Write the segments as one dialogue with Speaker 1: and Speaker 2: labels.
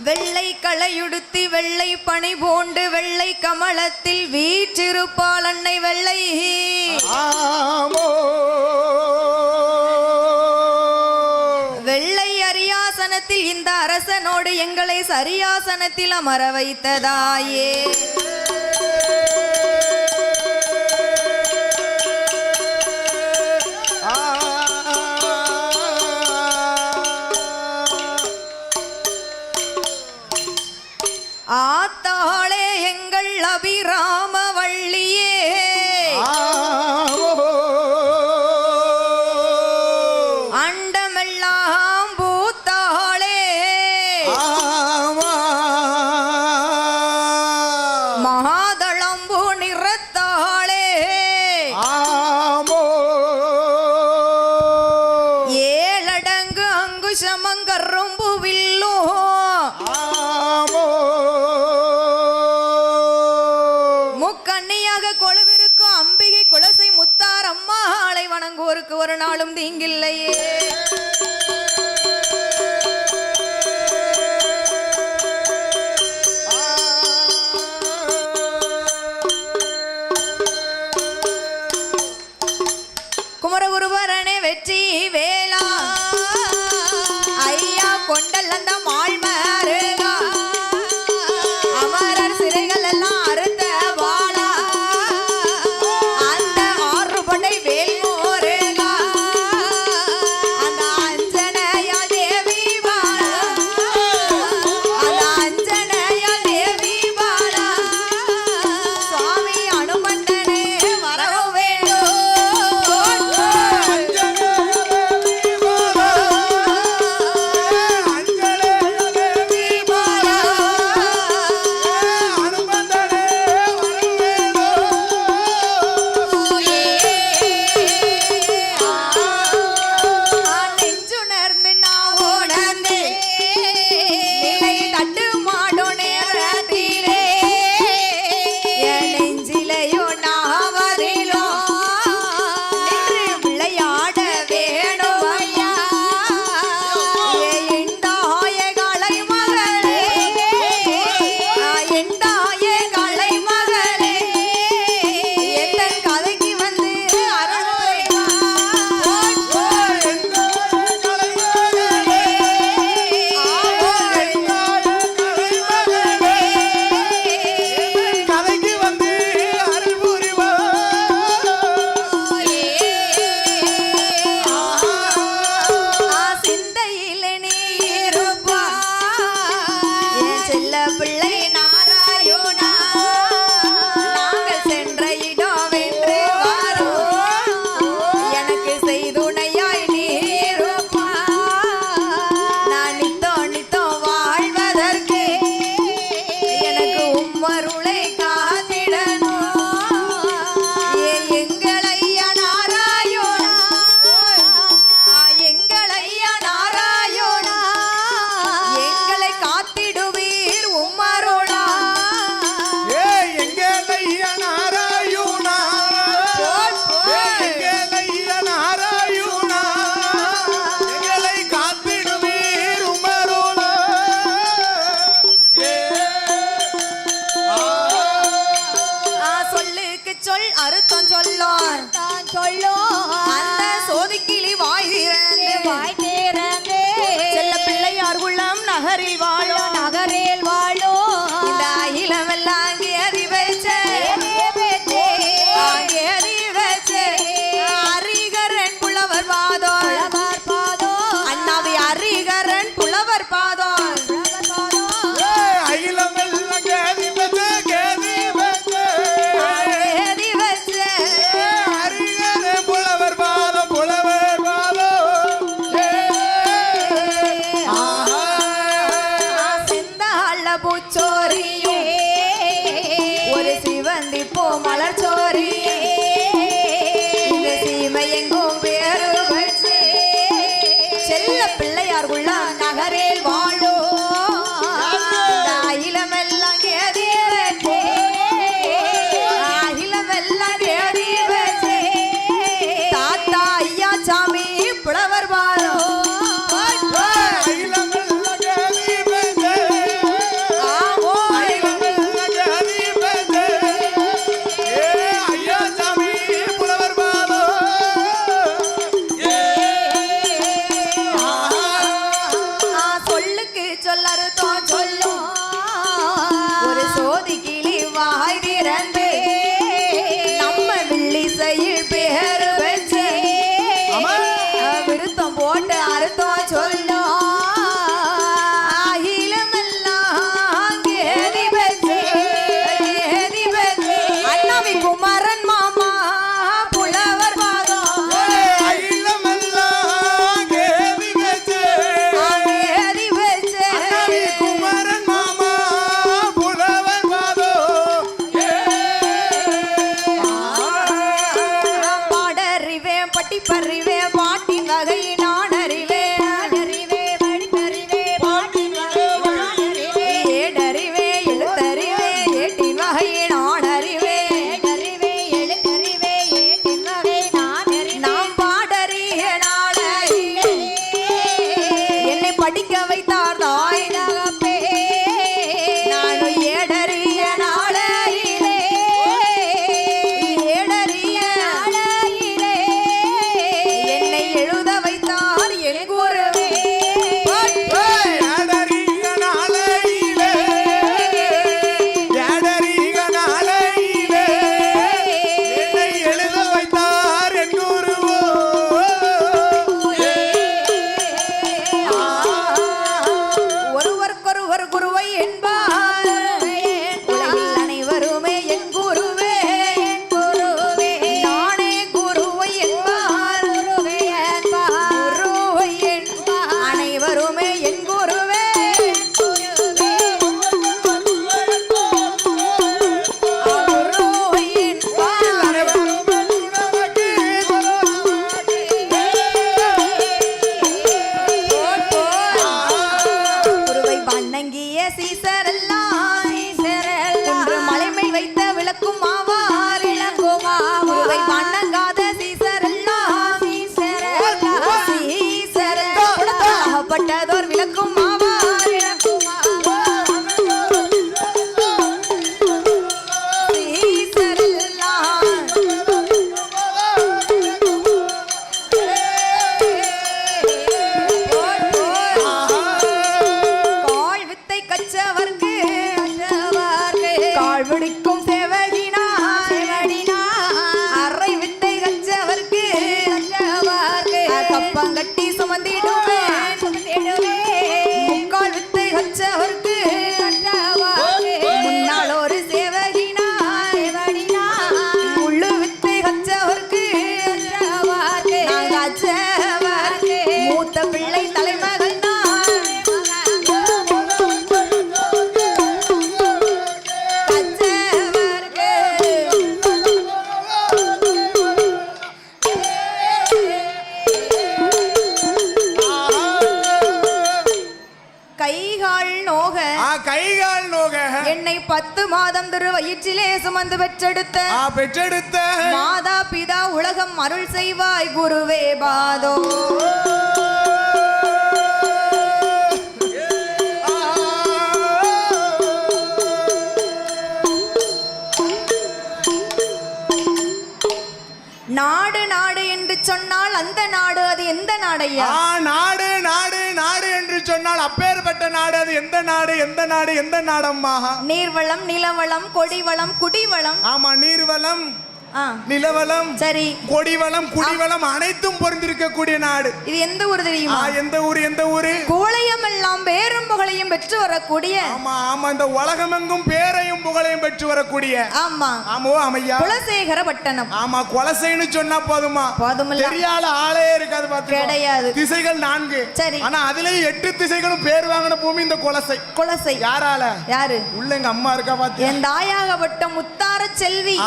Speaker 1: வெள்ளை களையுடுத்தி வெள்ளை பனி போண்டு வெள்ளை கமலத்தில் வீற்றிருப்பாள் அன்னை வெள்ளை. வெள்ளை அரியாசனத்தில் இந்த அரசனோடு எங்களை சரியாசனத்தில் அமர வைத்ததாயே. ஆத்தாளே எங்கள் அபிராம வள்ளியே, அண்டமெல்லாம் பூத்தாளே, மகாதளம்பு நிறத்தாளே, ஏழடங்கு அங்குஷமங்கரும்பு வில்லோ, முக்கண்ணியாக கொழுவிருக்கும் அம்பிகை குலசை முத்தார் அம்மாளை வணங்குவோருக்கு ஒரு நாளும் தீங்கில்லையே. குமரகுருபரனே வெற்றி வேளா ஐயா கொண்டல் அந்த மாழ்மருகா, அமரர் சிறைகள் எல்லாம் அறுத்த வாழா, அந்த ஆறு படை வேல் முருகா, அந்த அஞ்சனையா தேவி வாழா, அந்த அஞ்சனையா தேவி வாழா, சுவாமி அனுமந்தனே வரோ வேணும். அறுத்தம் சொல்லும் அந்த சோதிக்கிளி வாய் திறந்து செல்ல பிள்ளையார் உள்ளம் நகரில் வாழும் இந்த அகிலமெல்லாம் அங்கே அறிவச்ச அரிகரன் புலவர் பாதம் அண்ணாவி அரிகரன் புலவர் பாதம் படிக்க வைத்தார் தாய் தகப்பே நானும் ஏடறிய நாளையிலே என்னை எழுத வைத்தார் என் குருவே பட்டதோர் விளக்கும் கால் வித்தை கச்சவர்க்கு கால் பிடிக்கும் சேவகினா அரை வித்தை கச்சவர்க்கு கப்பங்கட்டி சுமந்திடுவேன் முக்கால் வித்தை கச்சவர்க்கு முன்னால் ஒரு சேவகினா முள்ளு வித்தை கச்சவர்க்கு மூத்த பிள்ளை தலைமகள் என்னை 10 மாதம் திரு வயிற்றிலே சுமந்து பெற்றெடுத்த மாதா பிதா உலகம் அருள் செய்வாய் குருவே பாதோ நாடு நாடு என்று சொன்னால் அந்த நாடு அது எந்த நாடையா?
Speaker 2: நாடு நாடு நாடு என்று சொன்னால் அப்பேற்பட்ட நாடு அது எந்த நாடு எந்த நாடு எந்த நாடம்மா?
Speaker 1: நீர்வளம் நிலவளம் கொடிவளம் குடிவளம்.
Speaker 2: ஆமா, நீர்வளம் நிலவளம் சரி கொடிவளம் குடிவளம் அனைத்தும் பொருந்திருக்கக்கூடிய நாடு.
Speaker 1: இது எந்த ஊர் தெரியுமா?
Speaker 2: எந்த ஊரு? எந்த ஊரு?
Speaker 1: கோளையம் எல்லாம் பேரும் புகழையும் பெற்று வரக்கூடிய.
Speaker 2: ஆமா ஆமா, இந்த உலகமெங்கும் பேரையும் புகழையும் பெற்று வரக்கூடிய.
Speaker 1: ஆமா
Speaker 2: ஆமோ ஆமையா,
Speaker 1: குலசேகர பட்டணம்.
Speaker 2: ஆமா, குலசைன்னு சொன்னா போதுமா?
Speaker 1: போதுமில்ல,
Speaker 2: தெரியாத ஆளே இருக்காது. பாத்து
Speaker 1: கிடையாது.
Speaker 2: திசைகள் 4 சரி, ஆனா அதுலயும் 8 திசைகளும் பேர் வாங்கின பூமி இந்த குலசை.
Speaker 1: குலசை யாரால? யாரு? உள்ள எங்க அம்மா இருக்கா பாத்து, என் தாயாகப்பட்ட முத்தார செல்வி.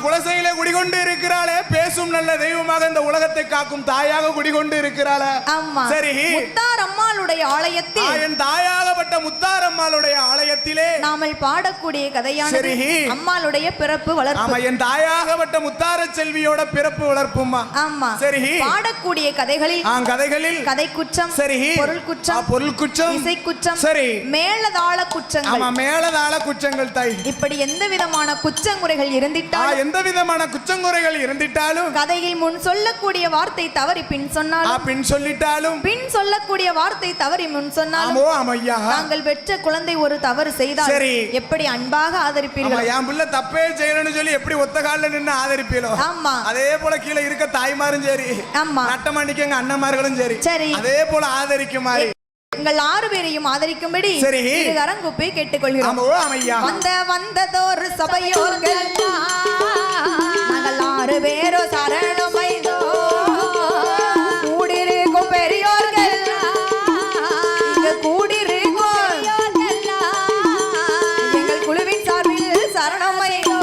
Speaker 2: குலசையில குடிகொண்டு இருக்கிறாளே, பேசும் நல்ல தெய்வமாக இந்த உலகத்தை காக்கும் தாயாக குடிகொண்டு இருக்கிறாளே.
Speaker 1: ஆமா சரி, முத்தார் அம்மாளுடைய ஆலயத்தில்,
Speaker 2: என் தாயாகப்பட்ட முத்தார் அம்மாளுடைய ஆலயத்திலே
Speaker 1: நாமல் பாடக்கூடிய கதையானது அம்மாளுடைய பிறப்பு வளர்ப்பு.
Speaker 2: ஆமா, என் தாயாகப்பட்ட முத்தார செல்வியோட பிறப்பு வளர்ப்புமா.
Speaker 1: ஆமா சரி, பாடக்கூடிய கதைகளில் கதை குற்றம் சரி, பொருள் குற்றம் இசை குற்றம் சரி, மேலதாள குற்றங்கள்.
Speaker 2: ஆமா, மேலதாள குற்றங்கள் தாய்.
Speaker 1: இப்படி எந்த விதமான குற்றங்குறைகள் இருந்திட்டாலும்,
Speaker 2: எந்த விதமான குற்றங்குறைகள் இருந்திட்டாலும்,
Speaker 1: கதையில் முன் சொல்லக்கூடிய வார்த்தை தவறி பின் சொன்னாலும்,
Speaker 2: பின் சொல்லிட்டாலும்,
Speaker 1: பின் சொல்லக்கூடிய வார்த்தை தவறி முன் சொன்னாலும், தாங்கள் பெற்ற குழந்தை ஒரு தவறு செய்தால் எப்படி அன்பாக ஆதரிப்பீர்கள்?
Speaker 2: என் பிள்ளை தப்பே செய்யணும்னு சொல்லி எப்படி ஒத்த காலில் நின்று ஆதரிப்பீங்களோ,
Speaker 1: ஆமா அதே
Speaker 2: போல கீழே இருக்க தாய்மாரும் சரி, ஆமா நட்டமாண்டிக்கு எங்க அண்ணன்மார்களும் சரி சரி, அதே போல ஆதரிக்குமாறு
Speaker 1: எங்கள் 6 பேரையும் ஆதரிக்கும்படி கரங்குப்பை கேட்டுக்கொள்கிறோம். வந்ததோர் சபையோர்கள் நாங்கள் 6 பேரோ சரணமைதோ, கூடிருக்கும் பெரியோர்கள் இங்கு கூடிருக்கும் எங்கள் குழுவின் சார்பில் சரணமைதோ.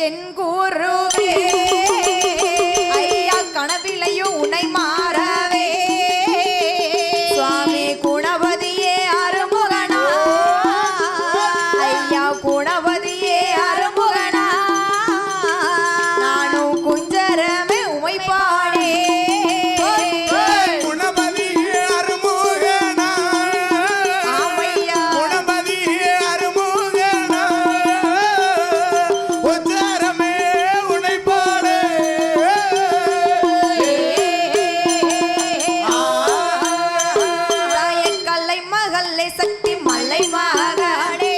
Speaker 1: என் குருவே மகளே சக்தி மலை மகளே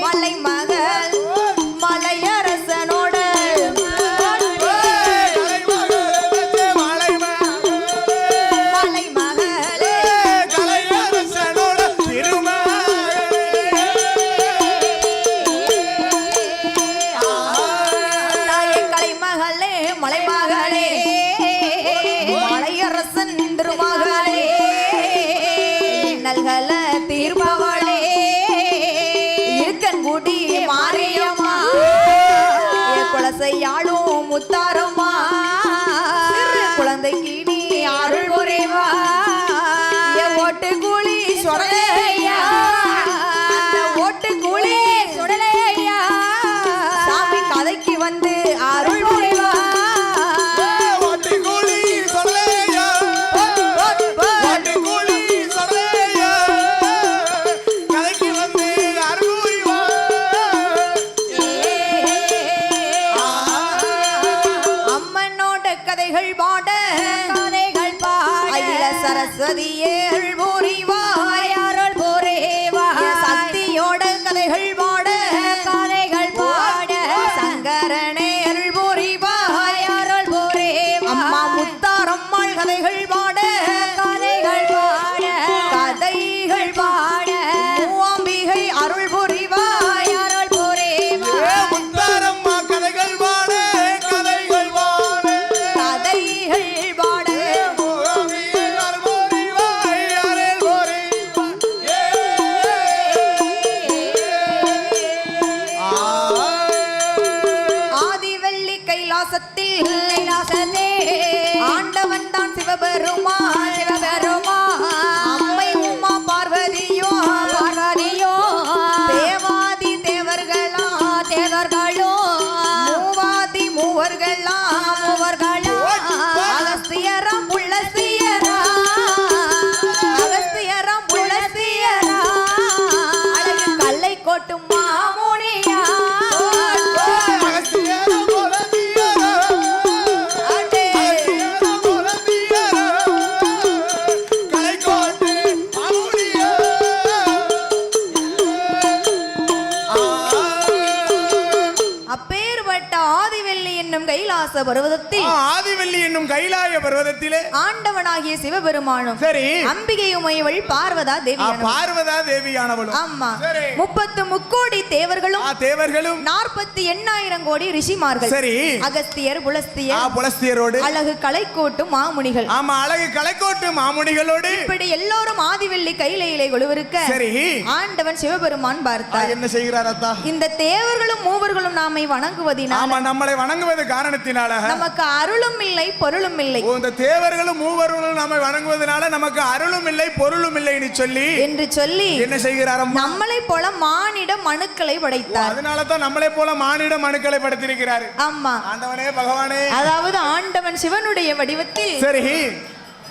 Speaker 1: மலை மகள் மலையரசனோட மலை மகளே
Speaker 2: கலையரசனோட
Speaker 1: தாயே கலைமகளே மலை மகளே மலையரசன் திருமகளே நல்கல தீர்ப்பவளே இருக்கன்குடி மாரியம்மா குலசையாளும் முத்தாரம்மா குழந்தைக்கு நீ அருள் புரிவா ஓட்டு கூலி சொடலையா அந்த ஓட்டு கூலி சொடலையா சாமி கதைக்கு வந்து அருள் புரிவா சரஸ்வதியே அருள் புரிவாய் அருள் புரிவாய் சக்தியோட கதைகள் பாட கதைகள் பாட சங்கரனே அருள் புரிவாய் அருள் புரிவாய் அம்மா முத்தாரம்மாள் கதைகள் பாட கதைகள் பாட கதைகள் பாட மூவாம்பிகை அருள் புரிவாய் அருள் புரிவாய்
Speaker 2: முத்தாரம்மா கதைகள் பாட கதைகள் பாட
Speaker 1: கதைகள் பாட ஆண்டவன் தான் சிவபெருமான் அம்மை உமா பார்வதியோ தேவாதி தேவர்களோ மூவாதி மூவர்களோ அகஸ்தியரம் புள்ளசியரா அழகு கல்லை கோட்டும் மாமுனியா கைலாச பர்வதத்தில்
Speaker 2: ஆதிவள்ளி என்னும் கைலாய பர்வதத்திலே
Speaker 1: ஆண்டவனாகிய சிவபெருமானும்
Speaker 2: சரி
Speaker 1: அம்பிகையுமையவள் பார்வதா
Speaker 2: தேவியானவளும்
Speaker 1: ஆமா 33 தேவர்களும் 48,000 கோடி ரிஷிமார்கள்
Speaker 2: சரி
Speaker 1: அகஸ்தியர் புலஸ்தியரோடு அழகு கலைக்கோட்டு மாமுனிகள்
Speaker 2: ஆமா அழகு கலைக்கோட்டு மாமுனிகளோடு
Speaker 1: இப்படி எல்லோரும் ஆதிவள்ளி கைலையிலே கொலுவிருக்க
Speaker 2: சரி
Speaker 1: ஆண்டவன் சிவபெருமான் பார்த்தார்
Speaker 2: என்ன செய்கிறார் அத்தா
Speaker 1: இந்த தேவர்களும் மூவர்களும் நாமை வணங்குவதினால்
Speaker 2: ஆமா நம்மளை வணங்குவது காரணத்தினால
Speaker 1: நமக்கு அருளும் இல்லை பொருளும் இல்லை
Speaker 2: இந்த தேவர்களும் மூவர்களும் நம்மை வணங்குவதனால நமக்கு அருளும் இல்லை பொருளும் இல்லை என்று சொல்லி என்ன செய்கிறார்
Speaker 1: நம்மளை போல மானிட மனுக்களை படைத்தார்
Speaker 2: அதனால தான் நம்மளை போல மானிட மனுக்களை படைத்திருக்கிறார்
Speaker 1: ஆமா
Speaker 2: ஆண்டவனே பகவானே
Speaker 1: அதாவது ஆண்டவன் சிவனுடைய வடிவத்தில்
Speaker 2: சரி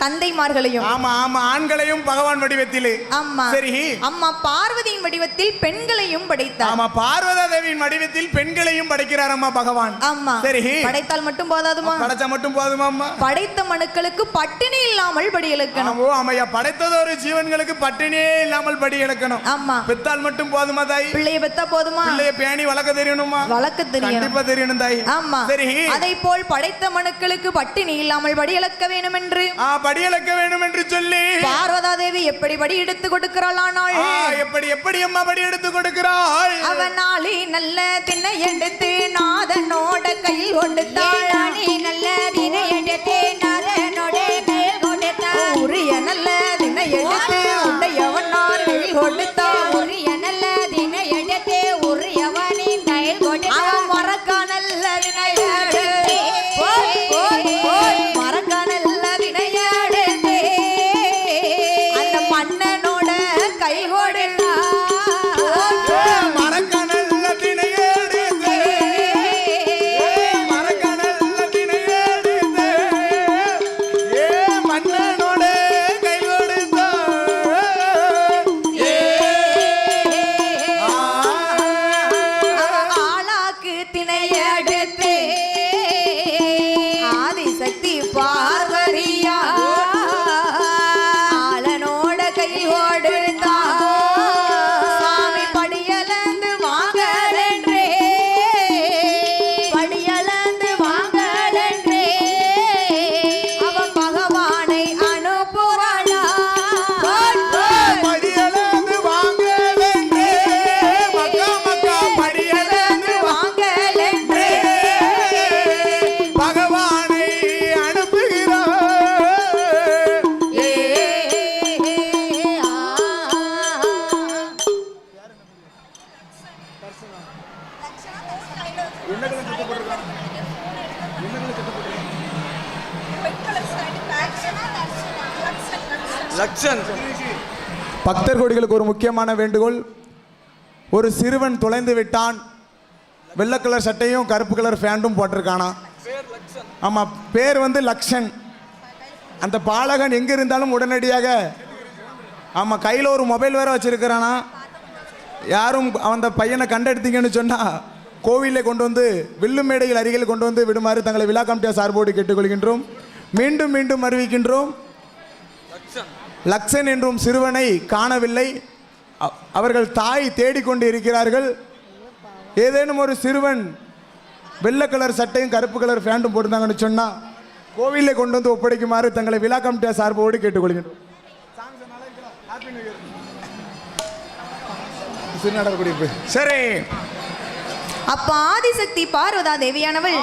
Speaker 1: தந்தைமார்களையும்
Speaker 2: ஆமா ஆமா ஆண்களையும் பகவான் வடிவத்திலே
Speaker 1: ஆமா
Speaker 2: சரி
Speaker 1: அம்மா பார்வதியின் வடிவத்தில் பெண்களையும் படைத்தார்
Speaker 2: ஆமா பார்வதா தேவியின் வடிவத்தில் பெண்களையும் படைக்கிறார் அம்மா பகவான்
Speaker 1: ஆமா
Speaker 2: சரி
Speaker 1: படைத்தால் மட்டும் போதாதுமா
Speaker 2: படைச்சா மட்டும் போதுமா அம்மா
Speaker 1: படைத்த மனுக்களுக்கு பட்டினி இல்லாமல் படி இழக்கணும்
Speaker 2: ஓ ஆமையா படைத்ததொரு ஜீவன்களுக்கு பட்டினியே இல்லாமல் படி இழக்கணும்
Speaker 1: ஆமா
Speaker 2: பெத்தால் மட்டும் போதுமா தாய்
Speaker 1: பிள்ளைய பெத்தா போதுமா
Speaker 2: பிள்ளைய பேணி வளர்க்க தெரியணுமா
Speaker 1: வளர்க்க தெரியும்
Speaker 2: கண்டிப்பா தெரியணும் தாய்
Speaker 1: ஆமா
Speaker 2: சரி
Speaker 1: அதை போல் படைத்த மனுக்களுக்கு பட்டினி இல்லாமல் படி இழக்க வேண்டும் என்று
Speaker 2: படியளக்க வேண்டும் என்று சொல்லி
Speaker 1: பார்வதா தேவி எப்படி படி எடுத்து கொடுக்கிறாள் ஆனால்
Speaker 2: எப்படி அம்மா படி எடுத்து கொடுக்கிறாள்
Speaker 1: அவனாளி நல்ல திணை எடுத்து நாதனோட கையில் கொடுத்தாள் நல்ல திணை எடுத்து நாதனோட கையில் கொடுத்தாள் உரிய நல்ல திணை எடுத்து உடையவனார் கையில் கொடுத்தாள் உரிய நல்ல திணை எடுத்து உரியவனின் கையில் கொடுத்தாள் மறக்க நல்ல திணை எடுத்து மறக்க நல்ல திணை எடுத்து அந்த மன்னனோட கை கொடுத்தாள்
Speaker 2: மறக்க நல்ல திணை எடுத்து மறக்க நல்ல திணை எடுத்து மன்னனோட கை கொடுத்தாள்
Speaker 1: ஆளாக்கு திணை எடுத்து ஆதிசக்தி பார்வதியா ஆளனோட கை கொடுத்தாள்
Speaker 2: பக்தர் கோடிகளுக்கு ஒரு முக்கியமான வேண்டுகோள். ஒரு சிறுவன் தொலைந்து விட்டான். வெள்ளை கலர் சட்டையும் கருப்பு கலர் ஃபேண்டும் போட்டிருக்கானா. ஆமாம், பேர் வந்து லக்ஷன். அந்த பாலகன் எங்கே இருந்தாலும் உடனடியாக, ஆமாம், கையில் ஒரு மொபைல் வேறு வச்சுருக்கிறானா. யாரும் அந்த பையனை கண்டெடுத்தீங்கன்னு சொன்னால் கோவிலில் கொண்டு வந்து வில்லு மேடைகள் அருகில் கொண்டு வந்து விடுமாறு தங்களை விழா கமிட்டியார் சார்போடு கேட்டுக்கொள்கின்றோம். மீண்டும் மீண்டும் அறிவிக்கின்றோம், லக்ஷன் என்றும் சிறுவனை காணவில்லை. அவர்கள் தாய் தேடிக்கொண்டு இருக்கிறார்கள். ஏதேனும் ஒரு சிறுவன் வெள்ளை கலர் சட்டையும் கருப்பு கலர் ஃபேண்டும் போட்டிருந்தாங்கன்னு சொன்னால் கோவிலில் கொண்டு வந்து ஒப்படைக்குமாறு தங்களை விழா கமிட்டியார் சார்போடு கேட்டுக்கொள்கின்றோம். சரி,
Speaker 1: அப்ப ஆதிசக்தி பார்வதா தேவியானவள்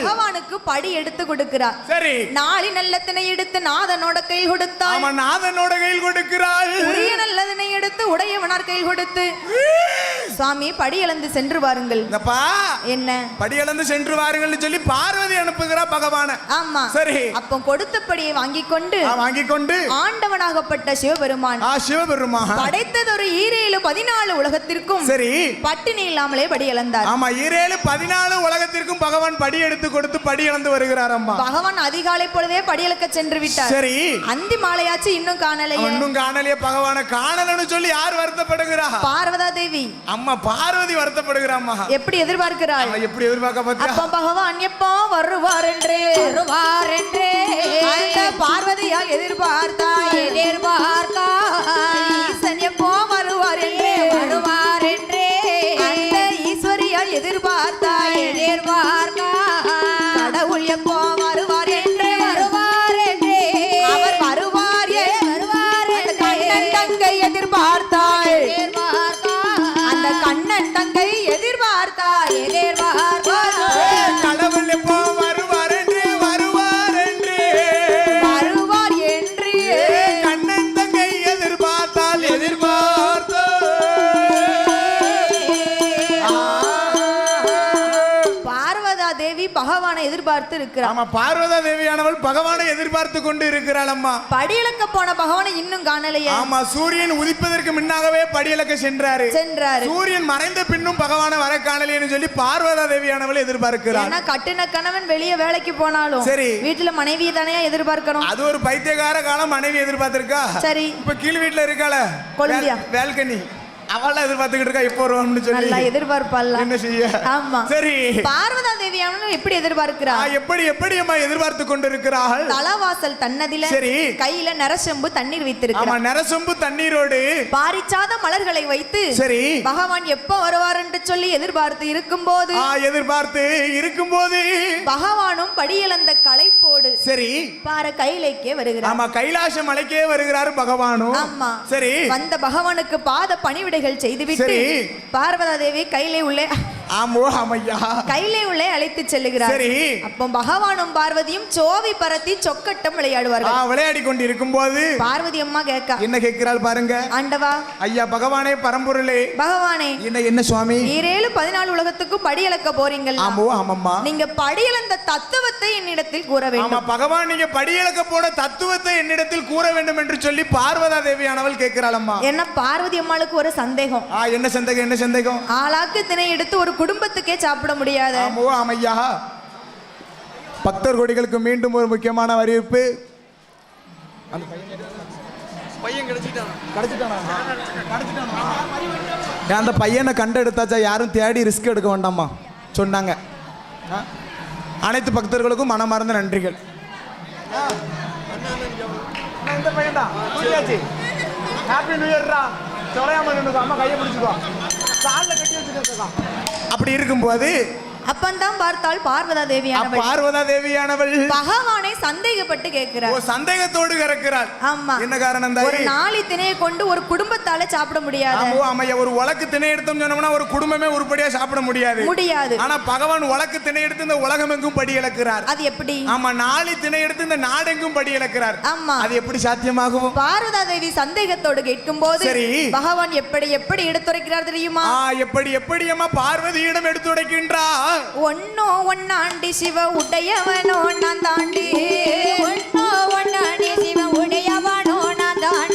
Speaker 1: பகவானுக்கு படி எடுத்து கொடுக்கிறார்.
Speaker 2: சரி,
Speaker 1: நாளி நல்லத்தினை எடுத்து நாதனோட கையில் கொடுத்தாள்.
Speaker 2: நாதனோட கையில் கொடுக்கிறாள்.
Speaker 1: உரிய நல்லதனை எடுத்து உடையவனார் கையில் கொடுத்து சுவாமி படி இழந்து சென்று வாருங்கள். என்ன
Speaker 2: படி இழந்து சென்று வாருங்கள் சொல்லி பார்வதி அனுப்புகிறார் பகவான.
Speaker 1: ஆமா,
Speaker 2: சரி.
Speaker 1: அப்போ கொடுத்த படியை வாங்கிக் கொண்டு ஆண்டவனாகப்பட்ட சிவபெருமான் படைத்ததொரு 14 உலகத்திற்கும்
Speaker 2: சரி
Speaker 1: பட்டினி இல்லாமலே படி இழந்தார்.
Speaker 2: ஆமா, 14 உலகத்திற்கும் பகவான் படி எடுத்து கொடுத்து படி இழந்து வருகிறார். அம்மா,
Speaker 1: பகவான் அதிகாலை பொழுதே படி இழக்க சென்று விட்டார்.
Speaker 2: சரி,
Speaker 1: அந்தி மாலையாச்சு இன்னும் காணலையே.
Speaker 2: பகவான காணலன்னு சொல்லி யார் வருத்தப்படுகிறா?
Speaker 1: பார்வதா தேவி.
Speaker 2: அம்மா, பார்வதி வருத்தப்படுகிறாம்மா.
Speaker 1: எப்படி எதிர்பார்க்கிறாள்?
Speaker 2: எப்படி எதிர்பார்க்க பார்த்தா
Speaker 1: அப்ப பகவான் எப்போ வருவார் என்றே அந்த பார்வதியா எதிர்பார்த்தாய். ஈசன் எப்போ வருவார் என்றே அந்த ஈஸ்வரியா எதிர்பார்த்தாய். கடவுள் எப்போ வருவார் என்றே அவர் வருவார் கண்ணன் தங்கை எதிர்பார்த்தாய். அந்த கண்ணன் தங்கை எதிர்பார்த்தாய்.
Speaker 2: கடவுள் எப்போ வருவார் என்று கண்ணன் தங்கை எதிர்பார்த்தால்
Speaker 1: பார்வதா தேவி பகவானை எதிர்பார்த்து இருக்கிறார்.
Speaker 2: ஆமா, பார்வதா தேவியானவள் பகவானை எதிர்பார்த்து கொண்டு இருக்கிறாள். அம்மா,
Speaker 1: படியிலக்க போன பகவானை இன்னும் காணலையே.
Speaker 2: ஆமா, சூரியன் உதிப்பதற்கு முன்னாகவே படியிலக்க சென்றாரு. சூரியன் மறைந்த பின்னும் பகவானை வர காணலைன்னு சொல்லி பார்வதா தேவியானவள் எதிர்பார்க்கிறார்.
Speaker 1: ஏன்னா கட்டின கணவன் வெளியே வேலைக்கு போனாலும்
Speaker 2: சரி,
Speaker 1: வீட்டுல மனைவியை தானே எதிர்பார்க்கணும்.
Speaker 2: அது ஒரு பைத்தியக்கார காலம் மனைவி எதிர்பார்த்திருக்கா.
Speaker 1: சரி,
Speaker 2: இப்ப கீழ் வீட்டுல இருக்காள
Speaker 1: கொழுந்தியா
Speaker 2: வேல்கனி, அவள எதிர்பார்த்துக்கிட்டு இருக்கா எப்போ வருவான்னு சொல்லி.
Speaker 1: நல்லா எதிர்பார்ப்பாளா?
Speaker 2: என்ன செய்ய?
Speaker 1: ஆமா,
Speaker 2: சரி.
Speaker 1: பார்வதா தேவியானவள் எப்படி எதிர்பார்க்கிறா?
Speaker 2: எப்படி அம்மா எதிர்பார்த்து கொண்டிருக்கிறாள்?
Speaker 1: தலவாசல் தன்னதில
Speaker 2: சரி
Speaker 1: கையில நரசெம்பு தண்ணீர் வைத்திருக்கிறார்.
Speaker 2: ஆமா, நரசெம்பு தண்ணீரோடு
Speaker 1: பாரிச்சாத மலர்களை வைத்து
Speaker 2: சரி
Speaker 1: பகவான் எப்ப வருவார் என்று சொல்லி எதிர்பார்த்து இருக்கும்போது பகவானும் படியிழந்த களைப்போடு
Speaker 2: சரி
Speaker 1: பார கையிலேக்கே வருகிறார்.
Speaker 2: ஆமா, கைலாச மலைக்கே வருகிறார் பகவானும்.
Speaker 1: ஆமா,
Speaker 2: சரி.
Speaker 1: வந்த பகவானுக்கு பாத பணிவிடைகள் செய்துவிட்டு பார்வதா தேவி கையிலே உள்ளே அழைத்து செல்லுகிறார். அப்போ பகவானும் பார்வதியும் சோவி பரத்தி சொக்கட்டம் விளையாடுவார்கள்.
Speaker 2: விளையாடி கொண்டு இருக்கும்போது பார்வதி
Speaker 1: அம்மா கேட்க
Speaker 2: என்ன கேட்கிறாள் பாருங்க.
Speaker 1: ஆண்டவா,
Speaker 2: ஐயா பகவானே, பரம்பொருளே,
Speaker 1: பகவானே,
Speaker 2: என்ன சுவாமி,
Speaker 1: 14 உலகத்துக்கும் படி இழக்க போறீங்கள். நீங்க படி இழந்த தத்துவத்தை என்னிடத்தில் கூற வேண்டும்.
Speaker 2: பகவான், நீங்க படி இழக்க போன தத்துவத்தை என்னிடத்தில் கூற வேண்டும் என்று சொல்லி பார்வதா தேவியானவள் கேட்கிறாள். அம்மா,
Speaker 1: என்ன பார்வதி அம்மாளுக்கு ஒரு சந்தேகம்.
Speaker 2: என்ன சந்தேகம்?
Speaker 1: ஆளாக்கு திணை எடுத்து ஒரு குடும்பத்துக்கே சாப்பிட முடியாது.
Speaker 2: ஆமையா, பக்தர் கோடிகளுக்கு மீண்டும் ஒரு முக்கியமான அறிவிப்பு. அந்த பையனை கண்டெடுத்தாச்சா, யாரும் தேடி ரிஸ்க் எடுக்க வேண்டாமா சொன்னாங்க. அனைத்து பக்தர்களுக்கும் மனமார்ந்த நன்றிகள். இந்த பையன் தான் ஹாப்பி நியூ இயர்ரா. அம்மா கையை பிடிச்சிக்கோ, காலில் கட்டி வச்சுக்கோ. அப்படி இருக்கும்போது
Speaker 1: அப்பந்தான் பார்த்தால் பார்வதா
Speaker 2: தேவியானவள்
Speaker 1: பகவானை சந்தேகப்பட்டு கேட்கிறார்.
Speaker 2: சந்தேகத்தோடு கேட்கிறார்.
Speaker 1: ஆமா,
Speaker 2: என்ன காரணம்?
Speaker 1: ஒரு நாளி திணையை கொண்டு ஒரு குடும்பத்தால சாப்பிட முடியாது.
Speaker 2: ஆமையா, ஒரு உலக்கு திணை எடுத்தோம் சொன்னோம்னா ஒரு குடும்பமே உருப்படியா சாப்பிட முடியாது. ஆனா பகவான் உலக்கு திணை எடுத்து இந்த உலகம் எங்கும் படி இழக்கிறார்.
Speaker 1: அது எப்படி?
Speaker 2: ஆமா, நாளி திணை எடுத்து இந்த நாடெங்கும் படி இழக்கிறார்.
Speaker 1: ஆமா,
Speaker 2: அது எப்படி சாத்தியமாகும்?
Speaker 1: பார்வதா தேவி சந்தேகத்தோடு கேட்கும் போது பகவான் எப்படி எடுத்துரைக்கிறார் தெரியுமா?
Speaker 2: எப்படி அம்மா பார்வதியிடம் எடுத்துரைக்கின்றார்.
Speaker 1: ஒன்னாண்டி சிவ உடையவனோ நான் தாண்டி, ஒன்னாண்டி சிவ உடையவனோ நான் தாண்டி,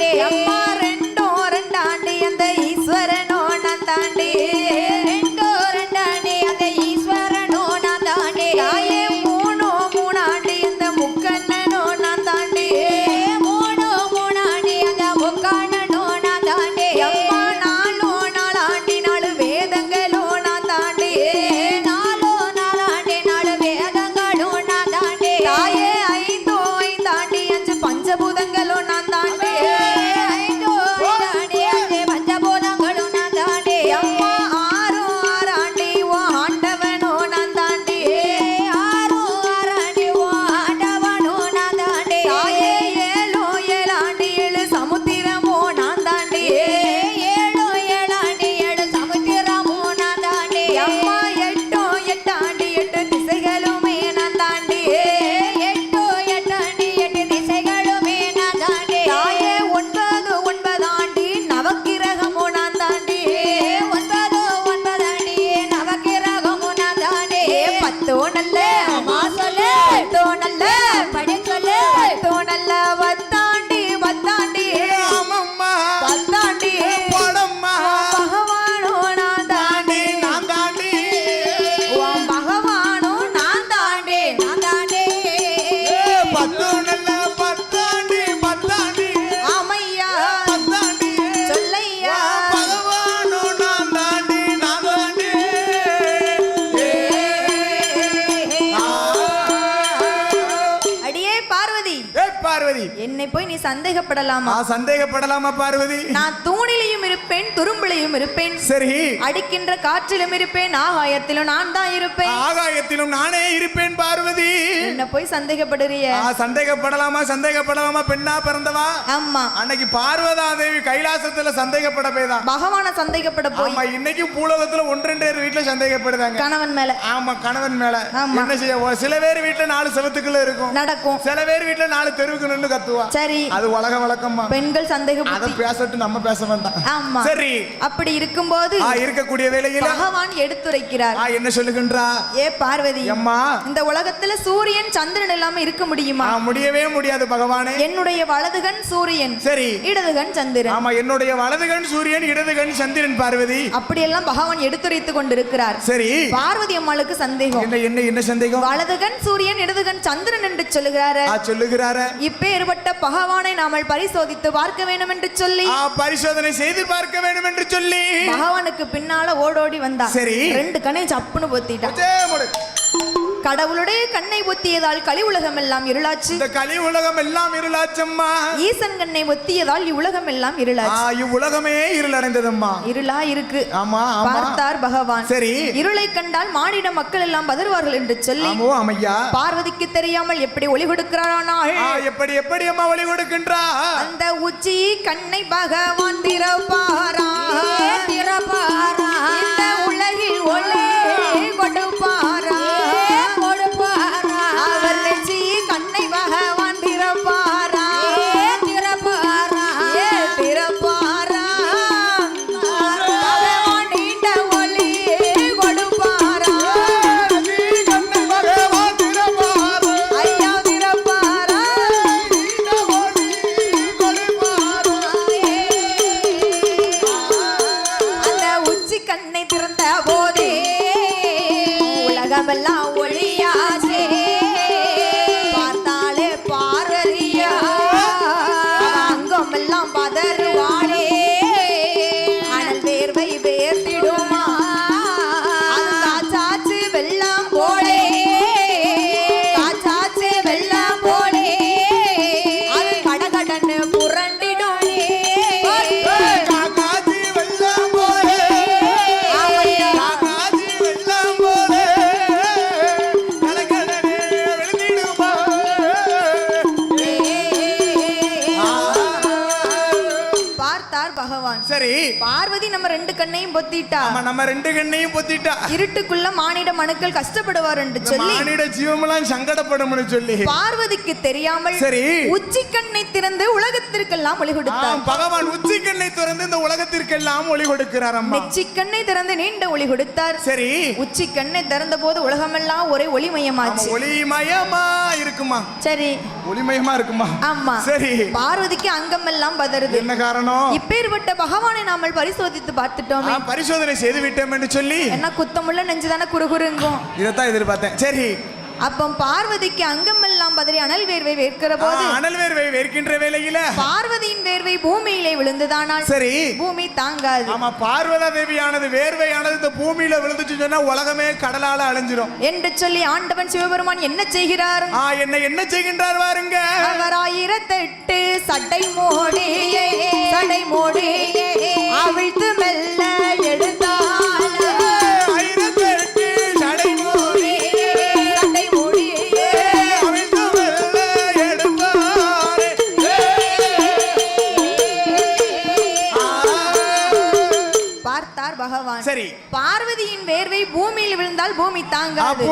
Speaker 1: என்னை போய் நீ சந்தேகப்படலாமா?
Speaker 2: சந்தேகப்படலாமா பார்வதி?
Speaker 1: நான் தூணிலையும் இருப்பேன், துரும்பிலையும் இருப்பேன்,
Speaker 2: சரி,
Speaker 1: அடிக்கின்ற காற்றிலும் இருப்பேன், ஆகாயத்திலும் நான் தான் இருப்பேன்.
Speaker 2: ஆகாயத்திலும் நானே இருப்பேன் பார்வதி.
Speaker 1: என்ன போய் சந்தேகப்படுறிய?
Speaker 2: சந்தேகப்படலாமா? சந்தேகப்படலாமா? பெண்ணா பிறந்தவா?
Speaker 1: ஆமா.
Speaker 2: அன்னைக்கு பார்வதா தேவி கைலாசத்துல சந்தேகப்பட போய்தான்
Speaker 1: பகவான சந்தேகப்பட போய்.
Speaker 2: ஆமா, இன்னைக்கும் பூலோகத்துல 1-2 பேர் வீட்டுல சந்தேகப்படுதாங்க.
Speaker 1: கணவன் மேல.
Speaker 2: ஆமா, கணவன் மேல.
Speaker 1: ஆமா.
Speaker 2: என்ன செய்ய? சில பேர் வீட்டுல 4 செவத்துக்குள்ள இருக்கும்,
Speaker 1: நடக்கும்.
Speaker 2: சில பேர் வீட்டுல 4 தெருவுக்கு நின்னு கத்துவா.
Speaker 1: சரி,
Speaker 2: அது உலக வழக்கமா.
Speaker 1: பெண்கள் சந்தேகம்
Speaker 2: அத பேசட்டு, நம்ம பேச வேண்டாம்.
Speaker 1: ஆமா.
Speaker 2: சரி,
Speaker 1: அப்படி இருக்கும்போது
Speaker 2: இருக்கக்கூடிய வேளையில
Speaker 1: பகவான் எடுத்துரைக்கிறார்.
Speaker 2: என்ன சொல்லுகின்றா?
Speaker 1: ஏ பார்வதி,
Speaker 2: அம்மா,
Speaker 1: இந்த உலகத்துல சூரியன் சந்திரன் இல்லாம இருக்க முடியுமா?
Speaker 2: முடியவே முடியாது பகவானே.
Speaker 1: என்னுடைய வலதுகண் சூரியன்,
Speaker 2: சரி,
Speaker 1: இடதுகண் சந்திரன்.
Speaker 2: ஆமா, என்னுடைய வலதுகண் சூரியன், இடதுகண் சந்திரன் பார்வதி.
Speaker 1: அப்படியெல்லாம் பகவான் எடுத்துரைத்து கொண்டிருக்கிறார்.
Speaker 2: சரி,
Speaker 1: பார்வதி அம்மாளுக்கு சந்தேகம்.
Speaker 2: என்ன சந்தேகம்?
Speaker 1: வலதுகண் சூரியன், இடதுகண் சந்திரன் என்று சொல்லுகிறாரு. இப்பேற்பட்ட பகவானை நாமல் பரிசோதித்து பார்க்க வேண்டும் என்று சொல்லி,
Speaker 2: பரிசோதனை செய்து பார்க்க வேண்டும் என்று சொல்லி
Speaker 1: பகவானுக்கு பின்னால ஓடோடி வந்தா.
Speaker 2: சரி,
Speaker 1: 2 கண்ணை சப்புன்னு பொத்திட்டான். கடவுளுடைய கண்ணை ஒத்தியதால் கலி உலகம் எல்லாம் இருளாச்சு.
Speaker 2: இந்த கலி உலகம் எல்லாம் இருளாச்சம்மா.
Speaker 1: ஈசன் கண்ணை ஒத்தியதால் இவ்வுலகம் எல்லாம் இருளாச்சு.
Speaker 2: இவ்வுலகமே இருளடைந்ததம்மா.
Speaker 1: இருளா இருக்கு.
Speaker 2: ஆமா,
Speaker 1: பார்த்தார் பகவான்.
Speaker 2: சரி,
Speaker 1: இருளை கண்டால் மானிட மக்கள் எல்லாம் பதறுவார்கள் என்று சொல்லி பார்வதிக்கு தெரியாமல் எப்படி ஒளி கொடுக்கிறானால்,
Speaker 2: எப்படி அம்மா ஒளி கொடுக்கின்றா?
Speaker 1: அந்த உச்சி கண்ணை பகவான் திறப்பாரா, திறப்பாரா, இந்த உலகில் ஒளி கொடுப்பாரா, அவர் நெச்சி கண்ணை பகவான் திறப்பாரா, திறப்பாரா, திறப்பாரா, பகவான் நீண்ட ஒளி கொடுப்பாரா, ஐயா திறப்பாரா, அந்த உச்சி கண்ணை திறந்த போதே உலகமெல்லாம் ஒளியாச்சே. பார்த்தாலே பார்வதியா அங்கமெல்லாம் பதறுவாளே, அனல் வேர்வை வேர்த்திடுமா, அது காச்சாச்சு வெள்ளம் போலே, காச்சாச்சு வெள்ளம் போலே, அது கடகடன்னு புரண்டிடும்.
Speaker 2: சரி,
Speaker 1: பார்வதி நம்ம 2 கண்ணையும் பொத்திட்டா.
Speaker 2: நம்ம 2 கண்ணையும் பொத்திட்டா.
Speaker 1: இருட்டுக்குள்ள மானிட மனுக்கள் கஷ்டப்படுவார் என்று சொல்லி,
Speaker 2: மானிட ஜீவமெல்லாம் சங்கடப்படும்னு சொல்லி
Speaker 1: பார்வதிக்கு தெரியாமல்
Speaker 2: சரி
Speaker 1: உச்சி கண்ணை திறந்து உலகத்திற்கெல்லாம் ஒளி கொடுத்தார்.
Speaker 2: பகவான் உச்சி கண்ணை திறந்து இந்த உலகத்திற்கெல்லாம் ஒளி கொடுக்கிறார். அம்மா,
Speaker 1: நெச்சி கண்ணை திறந்து நீண்ட ஒளி கொடுத்தார்.
Speaker 2: சரி,
Speaker 1: உச்சி கண்ணை திறந்த போது உலகமெல்லாம் ஒரே ஒளிமயமாச்சு.
Speaker 2: ஒளிமயமா இருக்குமா?
Speaker 1: சரி,
Speaker 2: ஒளிமயமா இருக்குமா?
Speaker 1: ஆமா.
Speaker 2: சரி,
Speaker 1: பார்வதிக்கு அங்கமெல்லாம் பதறுது.
Speaker 2: என்ன காரணம்?
Speaker 1: இப்பேற்பட்ட பகவானை நாமல் பரிசோதித்து பார்த்துட்டோமே,
Speaker 2: பரிசோதனை செய்து விட்டோம் என்று சொல்லி
Speaker 1: என்ன குத்தமுள்ள நெஞ்சுதானே குறுகுறுங்கும்.
Speaker 2: இதைத்தான் எதிர்பார்த்தேன். சரி,
Speaker 1: அப்ப பார்வதிக்கு அங்கமெல்லாம் பதறி அனல் வேர்வை வேர்க்கிற போது,
Speaker 2: அனல் வேர்வை வேர்க்கின்ற வேளையில
Speaker 1: பார்வதியின் வேர்வை பூமியிலே விழுந்துதானால்
Speaker 2: சரி
Speaker 1: பூமி தாங்காது.
Speaker 2: ஆமா, பார்வதா தேவியானது வேர்வையானது இந்த பூமியில விழுந்துச்சு சொன்னா உலகமே கடலால அழிஞ்சிரும்
Speaker 1: என்று சொல்லி ஆண்டவன் சிவபெருமான் என்ன செய்கிறார்?
Speaker 2: என்ன செய்கின்றார் பாருங்க.
Speaker 1: அவர் 1008 சடை மூடியே அவிழ்த்து மெல்ல எடுத்தார். பகவான்
Speaker 2: சரி,
Speaker 1: பார்வதியின் வேர்வை பூமியில் விழுந்தால் பூமி தாங்காது,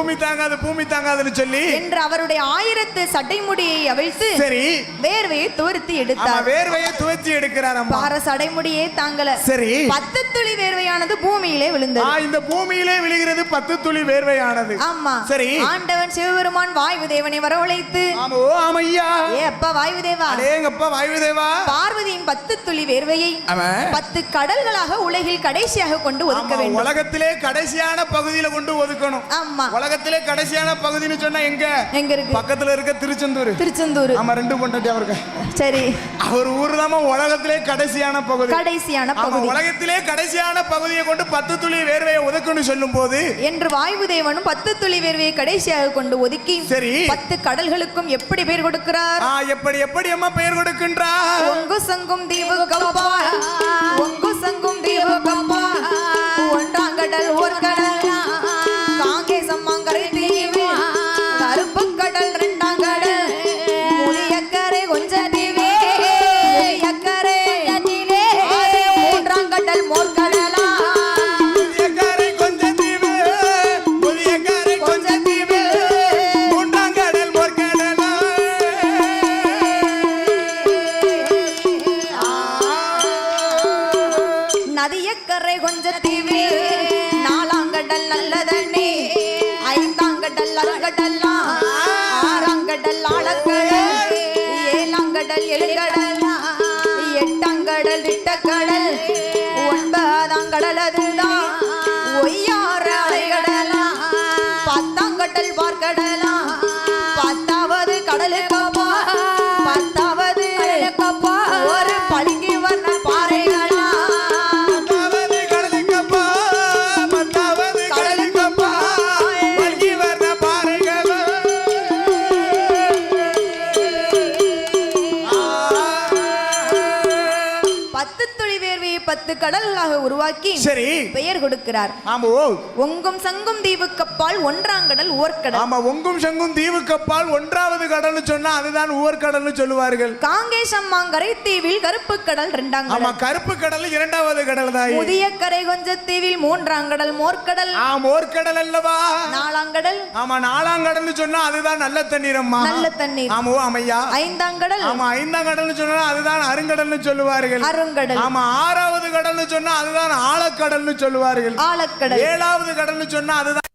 Speaker 2: பூமி தாங்காதுன்னு சொல்லி
Speaker 1: என்று அவருடைய 1000 சடைமுடியை அவிழ்த்து
Speaker 2: சரி
Speaker 1: வேர்வையை துவர்த்தி எடுத்தார்.
Speaker 2: வேர்வையை துவர்த்தி எடுக்கிறார். அம்மா,
Speaker 1: சடைமுடியே தாங்கல.
Speaker 2: சரி,
Speaker 1: 10 துளி வேர்வையானது பூமியிலே விழுந்தது.
Speaker 2: இந்த பூமியிலே விழுகிறது 10 துளி வேர்வையானது.
Speaker 1: ஆமா.
Speaker 2: சரி,
Speaker 1: ஆண்டவன் சிவபெருமான் வாயுதேவனை வரவழைத்து,
Speaker 2: ஆமையா,
Speaker 1: ஏ அப்பா வாயுதேவா,
Speaker 2: வாயுதேவா,
Speaker 1: பார்வதியின் 10 துளி வேர்வையை 10 கடல்களாக உலகில் கடைசியாக கொண்டு ஒதுக்க வேண்டும்.
Speaker 2: உலகத்திலே கடைசியான பகுதியில கொண்டு ஒதுக்கணும்.
Speaker 1: ஆமா.
Speaker 2: உலகத்திலே கடைசியான பகுதின்னு சொன்னா எங்க
Speaker 1: இருக்கு?
Speaker 2: பக்கத்துல இருக்க திருச்செந்தூர்.
Speaker 1: திருச்செந்தூர்.
Speaker 2: ஆமா, 2 பொண்டாட்டி அவருக்கு.
Speaker 1: சரி,
Speaker 2: அவர் ஊர் தான் உலகத்திலே கடைசியான பகுதி.
Speaker 1: கடைசியான பகுதி.
Speaker 2: உலகத்திலே கடைசியான பகுதியை கொண்டு 10 துளி வேர்வையை ஒதுக்கணும் சொல்லும் போது
Speaker 1: என்று வாயுதேவனும் 10 துளி வேர்வையை கடைசியாக கொண்டு ஒதுக்கி
Speaker 2: சரி
Speaker 1: 10 கடல்களுக்கும் எப்படி பெயர் கொடுக்கிறார்?
Speaker 2: எப்படி அம்மா பெயர் கொடுக்கின்றார்?
Speaker 1: ஒங்கு சங்கும் தீவு கப்பா, ஒங்கு சங்கும் தீவு கப்பா, ஒன்றாங்கடல் ஓர் கடல், காங்கேசம் மாங்கரை தீவு, கருப்பு கடல் 2ஆம் கடல், முதியக்கரை கொஞ்ச தீவு, எக்கரை 3ஆம் கடல் மோர்கடலா,
Speaker 2: முதியக்கரை கொஞ்ச தீவு, முதியக்கரை கொஞ்ச தீவு, 3ஆம் கடல் மோர்கடலா.
Speaker 1: நதியக்கரை கொஞ்ச தீவு, 4ஆம் கடல் நல்ல தண்ணி, 5ஆம் கடல் அருங்கடல்லா, 6ஆம் கடல் ஆழக்கடல், 7ஆம் கடல் எழுகடல், 8ஆம் கடல் திட்டக்கடல், 9ஆம் கடல் அதுதான் ஒய்யாறு அலைகடலா, 10ஆம் கடல் பார்க்கடலா, 10வது கடலுக்கப்பா, 10வது கடலுக்கப்பா ஒரு பளிங்கு வர்ண பாறைகளா,
Speaker 2: 10வது கடலுக்கப்பா, 10வது கடலுக்கப்பா பல்கி வர்ற பாறைகளா.
Speaker 1: 10 துளி வேர்வையை 10 கடலாக உருவாக்கி
Speaker 2: சரி
Speaker 1: பெயர் கொடுக்கிறார்.
Speaker 2: ஆமா.
Speaker 1: ஒங்கும் சங்கும் தீவுக்கப்பால் 1ஆம் கடல் ஓர்கடல்.
Speaker 2: ஆமா, ஒங்கும் சங்கும் தீவுக்கப்பால் 1வது கடல்னு சொன்னா அதுதான் ஊர்கடல்னு சொல்லுவார்கள்.
Speaker 1: காங்கேசம் மாங்கரை தீவில் கருப்பு கடல் 2ஆம்
Speaker 2: ஆமா,
Speaker 1: கடல்.
Speaker 2: கருப்பு கடல் 2வது கடல் தான்.
Speaker 1: முதியக்கரை கொஞ்ச தீவில் 3ஆம் கடல் மோர்கடல்.
Speaker 2: மோர்கடல் அல்லவா?
Speaker 1: 4ஆம் கடல்.
Speaker 2: ஆமா, 4ஆம் கடல்னு சொன்னா அதுதான் நல்ல தண்ணீர் அம்மா.
Speaker 1: நல்ல தண்ணீர்.
Speaker 2: ஆமா ஆமையா.
Speaker 1: 5ஆம் கடல்.
Speaker 2: ஆமா, 5ஆம் கடல்னு சொன்னா அதுதான் அருங்கடல்னு சொல்லுவார்கள்.
Speaker 1: அருங்கடல்.
Speaker 2: ஆமா, 6வது கடல்னு சொன்னா அதுதான் ஆழக்கடல்னு சொல்லுவார்கள்.
Speaker 1: ஆழக்கடல்.
Speaker 2: 7வது கடல்னு சொன்னா அதுதான்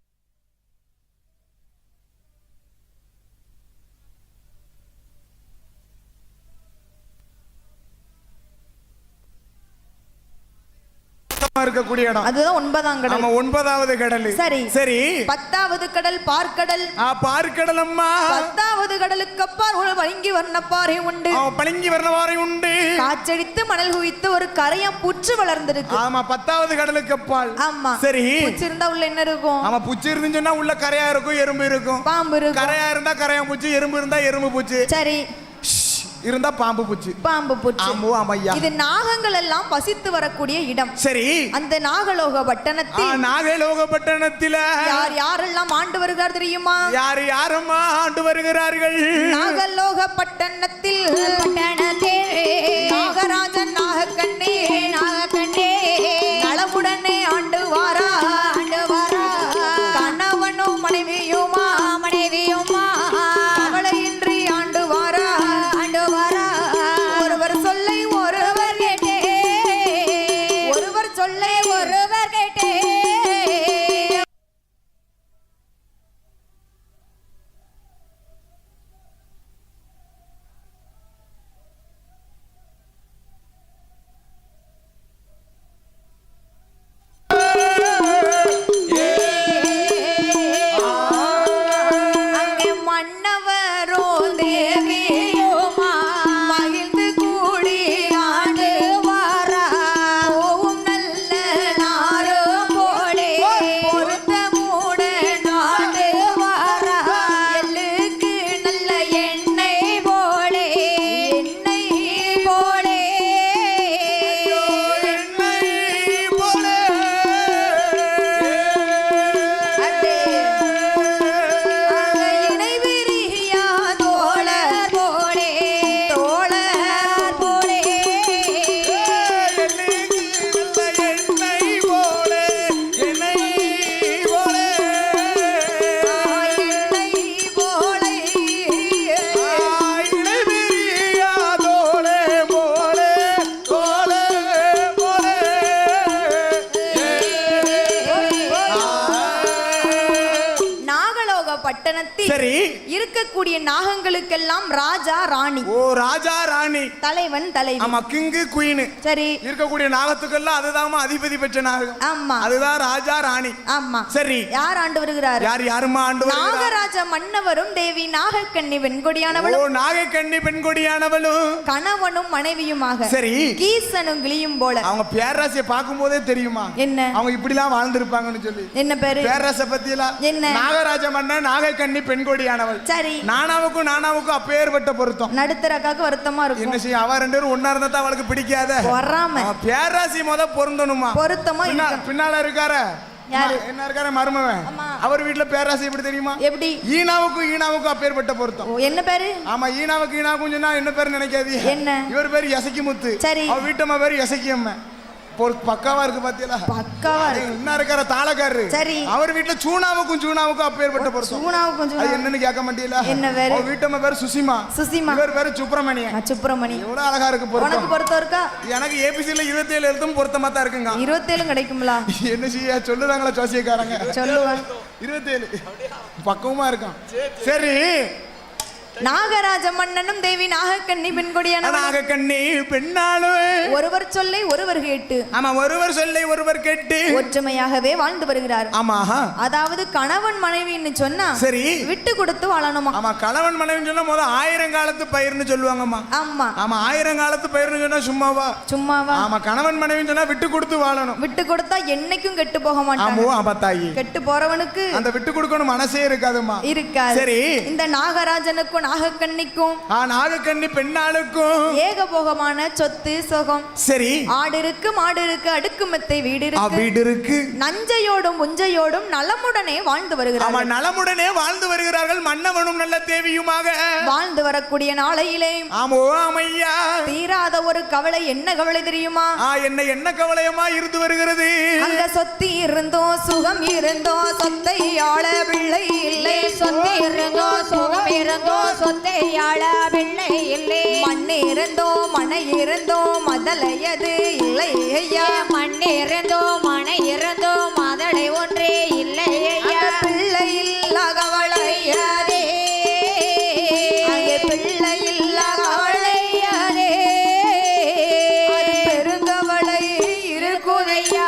Speaker 2: இருக்கக்கூடிய இடம்.
Speaker 1: அதுதான் 9ஆம் கடல்.
Speaker 2: ஆமா, 9வது கடல்.
Speaker 1: சரி
Speaker 2: சரி
Speaker 1: 10வது கடல் பார்க்கடல்.
Speaker 2: பார்க்கடல் அம்மா.
Speaker 1: 10வது கடலுக்கு அப்பால் ஒரு பளிங்கு வர்ண பாறை உண்டு.
Speaker 2: பளிங்கு வர்ண பாறை உண்டு.
Speaker 1: காற்றடித்து மணல் குவித்து ஒரு கரையான் புற்று வளர்ந்திருக்கு.
Speaker 2: ஆமா, 10வது கடலுக்கு அப்பால்.
Speaker 1: ஆமா.
Speaker 2: சரி
Speaker 1: புற்று இருந்தா உள்ள என்ன இருக்கும்?
Speaker 2: ஆமா, புச்சு இருந்துன்னு சொன்னா உள்ள கரையா இருக்கும், எறும்பு இருக்கும்.
Speaker 1: பாம்பு இருக்கும்.
Speaker 2: கரையா இருந்தா கரையான் பூச்சி, எறும்பு இருந்தா எறும்பு பூச்சி.
Speaker 1: சரி
Speaker 2: இருந்தா பாம்பு பூச்சி.
Speaker 1: பாம்பு பூச்சி.
Speaker 2: ஆமையா.
Speaker 1: இது நாகங்கள் எல்லாம் வசித்து வரக்கூடிய இடம்.
Speaker 2: சரி
Speaker 1: அந்த நாகலோக பட்டணத்தில்
Speaker 2: நாகலோக பட்டணத்தில
Speaker 1: யார் யாரெல்லாம் ஆண்டு வருகிறார் தெரியுமா?
Speaker 2: யாரம்மா ஆண்டு வருகிறார்கள்?
Speaker 1: நாகலோக பட்டணத்தில் நாகராஜன் நாகக்கண்ணே நலமுடனே ஆண்டு வாரா. கணவனும் மனைவியுமா கவலையின்றி ஆண்டு வாரா. ஒருவர் சொல்லை ஒருவர் கேட்டே, ஒருவர் சொல்லை ஒருவர் கேட்டே. பட்டணத்தில்
Speaker 2: சரி
Speaker 1: இருக்கக்கூடிய நாகங்களுக்கெல்லாம் ராஜா ராணி.
Speaker 2: ஓ ராஜா ராணி,
Speaker 1: தலைவன் தலைவி.
Speaker 2: ஆமா கிங்கு குயின்.
Speaker 1: சரி,
Speaker 2: இருக்கக்கூடிய நாகத்துக்கெல்லாம் அதுதான் அதிபதி பெற்ற நாகம்.
Speaker 1: ஆமா,
Speaker 2: அதுதான் ராஜா ராணி.
Speaker 1: ஆமா.
Speaker 2: சரி,
Speaker 1: யார் ஆண்டு வருகிறார்?
Speaker 2: யாருமா ஆண்டு வருகிறார்?
Speaker 1: நாகராஜ மன்னவரும் தேவி நாகக்கண்ணி பெண்கொடியானவளும்.
Speaker 2: ஓ நாகக்கண்ணி பெண்கொடியானவளும்
Speaker 1: கணவனும் மனைவியுமாக.
Speaker 2: சரி,
Speaker 1: கீசனும் கிளியும் போல.
Speaker 2: அவங்க பேராசியை பார்க்கும் போதே தெரியுமா
Speaker 1: என்ன
Speaker 2: அவங்க இப்படிலாம் வாழ்ந்திருப்பாங்கன்னு சொல்லி?
Speaker 1: என்ன பேரு?
Speaker 2: பேராசை பத்தியெல்லாம்
Speaker 1: என்ன?
Speaker 2: நாகராஜ மன்னன் நாகக்கண்ணி பெண்கொடியானவள்.
Speaker 1: சரி,
Speaker 2: நானாவுக்கும் அப்பேற்பட்ட பொருத்தம்.
Speaker 1: நடுத்தரக்காக்கு வருத்தமா இருக்கும்.
Speaker 2: என்ன செய்ய, அவ ரெண்டு பேரும் ஒன்னா இருந்தா தான் அவளுக்கு பிடிக்காத.
Speaker 1: வராம
Speaker 2: பேராசி பொருந்தணுமா?
Speaker 1: பொருத்தமா
Speaker 2: பின்னால இருக்கார
Speaker 1: யாரு?
Speaker 2: என்ன இருக்கார மருமவன். அவர் வீட்டுல பேராசி எப்படி தெரியுமா?
Speaker 1: எப்படி?
Speaker 2: ஈனாவுக்கும் அப்பேற்பட்ட பொருத்தம்.
Speaker 1: என்ன பேரு?
Speaker 2: ஆமா, ஈனாவுக்கும் சொன்னா என்ன பேரு நினைக்காது.
Speaker 1: என்ன?
Speaker 2: இவர் பேரு யசக்கி முத்து.
Speaker 1: சரி,
Speaker 2: அவ வீட்டம்மா பேரு யசக்கி அம்மா. பக்காவா இருக்கு பாத்தீங்களா? பக்காவா என்ன இருக்கார தாளக்காரரு.
Speaker 1: சரி,
Speaker 2: அவர் வீட்டுல சூனாவுக்கும் அப்பேற்பட்ட பொருத்தம். அது என்னன்னு கேட்க மாட்டீங்களா?
Speaker 1: என்ன பேரு?
Speaker 2: வீட்டம்மா பேரு சுசிமா.
Speaker 1: இவர்
Speaker 2: பேரு சுப்பிரமணியன்.
Speaker 1: எவ்வளவு
Speaker 2: அழகா இருக்கு பொருத்தம்.
Speaker 1: பொருத்தம் இருக்கா?
Speaker 2: எனக்கு ஏபிசில 27 எழுத்தும் பொருத்தமா தான் இருக்குங்க.
Speaker 1: 27 கிடைக்கும்ல? என்ன
Speaker 2: செய்ய சொல்லுறாங்களா ஜோசியக்காரங்க? சொல்லுவாங்க 27 பக்கமா இருக்கான். சரி,
Speaker 1: நாகராஜ மன்னனும் தேவி நாகக்கண்ணி பெண்கொடியான
Speaker 2: நாகக்கண்ணி பெண்ணாலும்
Speaker 1: ஒருவர் சொல்லை ஒருவர் கேட்டு.
Speaker 2: ஆமா, ஒருவர் சொல்லை ஒருவர் கேட்டு
Speaker 1: ஒற்றுமையாகவே வாழ்ந்து வருகிறார்.
Speaker 2: ஆமா,
Speaker 1: அதாவது கணவன் மனைவின்னு சொன்னா
Speaker 2: சரி
Speaker 1: விட்டு கொடுத்து வாழணுமா?
Speaker 2: ஆமா, கணவன் மனைவின்னு சொன்னா முதல்ல 1000 காலத்து பயிர்னு சொல்லுவாங்கம்மா.
Speaker 1: ஆமா
Speaker 2: ஆமா, 1000 காலத்து பயிர்னு சொன்னா சும்மாவா? ஆமா, கணவன் மனைவின்னு சொன்னா விட்டு கொடுத்து வாழணும்.
Speaker 1: விட்டு கொடுத்தா என்னைக்கும் கெட்டு போக மாட்டாங்க.
Speaker 2: ஆமா தாயி,
Speaker 1: கெட்டு போறவனுக்கு அந்த
Speaker 2: விட்டு கொடுக்கணும் மனசே இருக்காதுமா.
Speaker 1: இருக்காது.
Speaker 2: சரி,
Speaker 1: இந்த நாகராஜனுக்கும் நாகக்கண்ணிக்கும்
Speaker 2: நாகக்கண்ணி பெண்ணாளுக்கும்
Speaker 1: ஏகபோகமான சொத்து சுகம்.
Speaker 2: சரி,
Speaker 1: ஆடு இருக்கு, மாடு இருக்கு, அடுக்கு மெத்தை வீடு
Speaker 2: இருக்கு.
Speaker 1: நஞ்சையோடும் முஞ்சையோடும் நலமுடனே வாழ்ந்து வருகிறார்கள்.
Speaker 2: ஆமா, நலமுடனே வாழ்ந்து வருகிறார்கள். மன்னவனும் நல்ல தேவியுமாக வாழ்ந்து
Speaker 1: வரக்கூடிய நாளையிலே
Speaker 2: ஆமையா
Speaker 1: தீராத ஒரு கவலை. என்ன கவலை தெரியுமா?
Speaker 2: என்ன கவலையமா இருந்து வருகிறது?
Speaker 1: அங்க சொத்தி இருந்தோ சுகம் இருந்தோ சொத்தை ஆள பிள்ளை இல்லை. சொத்தி இருந்தோ சுகம் இருந்தோ சொத்தையாள பிள்ளை இல்லை. மண்ணு இருந்தோ மனை இருந்தோ மதலையது இல்லை ஐயா. மண்ணு இருந்தோ மனை இருந்தோ மதலை ஒன்றே இல்லை ஐயா. பிள்ளை இல்லா கவலையாதே, பிள்ளை இல்லா கவலையாதே, பெருங்கவளை இருக்குதையா.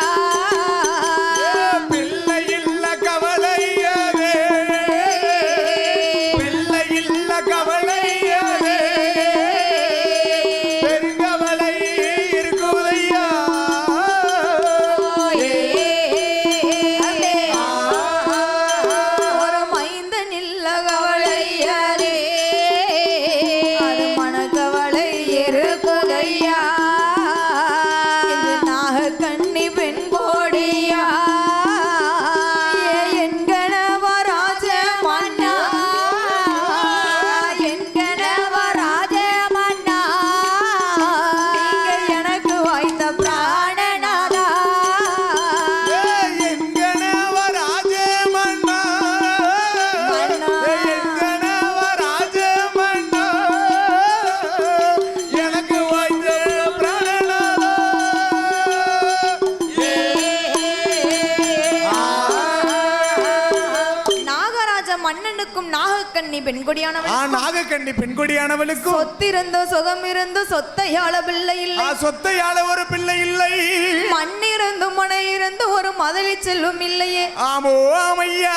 Speaker 1: மன்னனுக்கும் நாகக்கண்ணி பெண்கொடியானவளுக்கும் சொத்திருந்தோ சுகம் இருந்தோ சொத்தையாள பிள்ளை இல்லை.
Speaker 2: சொத்தையாள ஒரு பிள்ளை இல்லை.
Speaker 1: மண்ணிருந்து மனை இருந்து ஒரு மதலி செல்வம் இல்லையே.
Speaker 2: ஆமையா,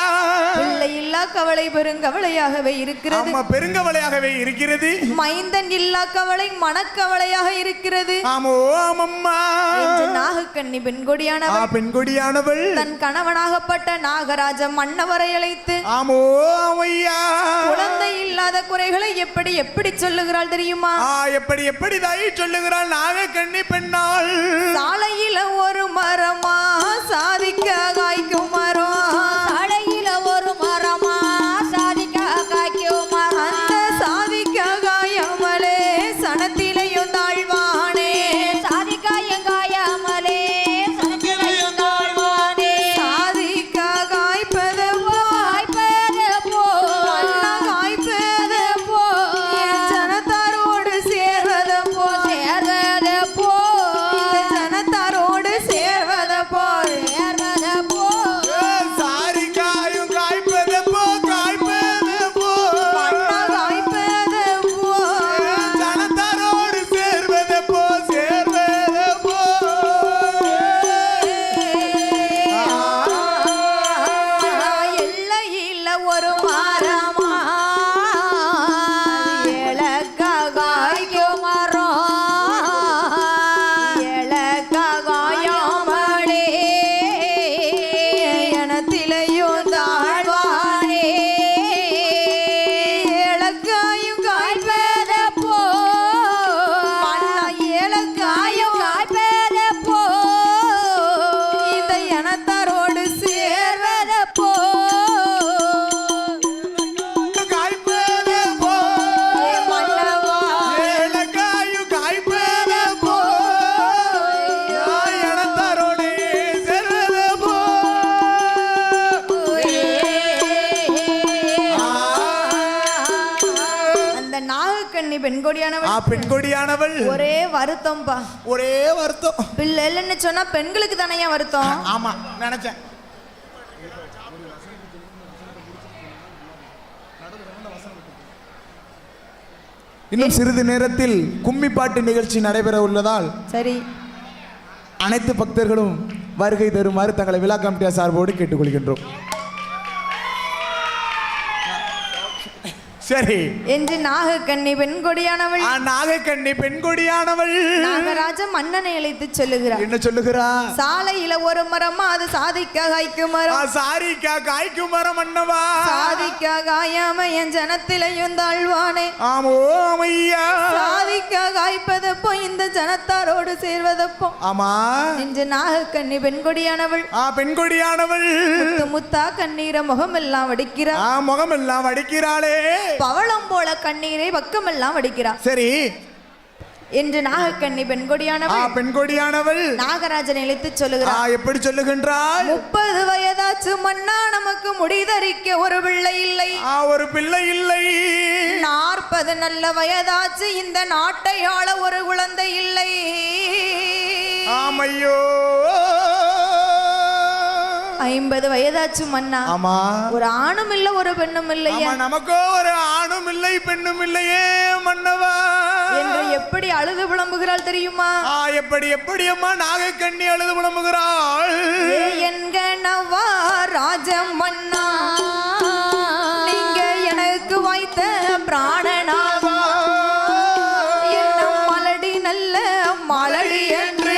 Speaker 1: பிள்ளை இல்லா கவலை பெருங்கவலையாகவே இருக்கிறது.
Speaker 2: பெருங்கவலையாகவே இருக்கிறது.
Speaker 1: மைந்தன் இல்லா கவலை மனக்கவலையாக இருக்கிறது. நாகக்கண்ணி பெண்கொடியானவள் தன் கணவனாகப்பட்ட நாகராஜ மன்னவரை அழைத்து குழந்தை இல்லாத குறைகளை எப்படி எப்படி சொல்லுகிறாள் தெரியுமா?
Speaker 2: எப்படி தாய் சொல்லுகிறாள்? நாகக்கண்ணி பெண்ணாள்
Speaker 1: சாலையில ஒரு மரமா சாதிக்க காய்க்கும் மரம். சாலையில ஒரு மரமா சாதிக்க காய்க்கும் மரம். அந்த சாதிக்க காயமலே சனத்திலையும் தாழ்வானே. சாதிக்காயம் காயமலே சனத்திலையும் தாழ்வானே. சாதிக்க காய்ப்பது பெண்கொடியானவள்
Speaker 2: பெண்கொடியானவள்
Speaker 1: ஒரே வருத்தம்பா.
Speaker 2: ஒரே வருத்தம்.
Speaker 1: பிள்ளை இல்லைன்னு சொன்னா பெண்களுக்கு தானே வருத்தம்.
Speaker 2: ஆமா நினைச்சேன். இன்னும் சிறிது நேரத்தில் கும்மி பாட்டு நிகழ்ச்சி நடைபெற உள்ளதால்
Speaker 1: சரி
Speaker 2: அனைத்து பக்தர்களும் வருகை தருமாறு தங்களை விழா கமிட்டியார் சார்போடு கேட்டுக்கொள்கின்றோம். சரி
Speaker 1: என்று நாகக்கண்ணி பெண்கொடியானவள்
Speaker 2: நாகக்கண்ணி பெண்கொடியானவள்
Speaker 1: நாகராஜ மன்னனை அழைத்து சொல்லுகிறார்.
Speaker 2: என்ன சொல்லுகிறா?
Speaker 1: சாலையில ஒரு மரமா அது சாதிக்கா காய்க்கும் மரம்.
Speaker 2: சாரிக்கா காய்க்கும் மரம் அண்ணவா.
Speaker 1: சாதிக்கா காயாம என் ஜனத்திலையும் தாழ்வானே.
Speaker 2: ஆமோ ஐயா.
Speaker 1: சாதிக்கா காய்ப்பதப்போ இந்த ஜனத்தாரோடு சேர்வதப்போ.
Speaker 2: ஆமா
Speaker 1: என்று நாகக்கண்ணி பெண்கொடியானவள்
Speaker 2: பெண்கொடியானவள்
Speaker 1: முத்து முத்தா கண்ணீரை முகமெல்லாம் வடிக்கிறார்.
Speaker 2: முகமெல்லாம் வடிக்கிறாளே.
Speaker 1: பவளம் போல கண்ணீரை பக்கமெல்லாம் வடிக்கிறார்.
Speaker 2: சரி
Speaker 1: என்று நாகக்கண்ணி
Speaker 2: பெண்கொடியானவள்
Speaker 1: நாகராஜனை இழுத்து சொல்லுகிறார்.
Speaker 2: எப்படி சொல்லுகின்றாள்?
Speaker 1: 30 வயதாச்சு மன்னா நமக்கு முடிதறிக்க ஒரு பிள்ளை இல்லை.
Speaker 2: ஒரு பிள்ளை இல்லை.
Speaker 1: 40 நல்ல வயதாச்சு இந்த நாட்டை ஆள ஒரு குழந்தை இல்லை.
Speaker 2: ஆமையோ
Speaker 1: 50 வயதாச்சு மன்னா.
Speaker 2: ஆமா
Speaker 1: ஒரு ஆணும் இல்ல ஒரு பெண்ணும் இல்லையா.
Speaker 2: நமக்கோ ஒரு ஆணும் இல்லை பெண்ணும் இல்லையே மன்னவா
Speaker 1: என்று எப்படி அழுது புலம்புகிறாள் தெரியுமா?
Speaker 2: எப்படி அம்மா நாகக்கண்ணி அழுது புலம்புகிறாள்?
Speaker 1: என்கணவா ராஜம் மன்னா நீங்க எனக்கு வாய்த்த பிராணனாவா என்ன மலடி நல்ல மலடி என்று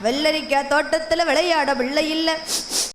Speaker 1: வெள்ளரிக்காய் தோட்டத்துல விளையாட பிள்ளை இல்ல.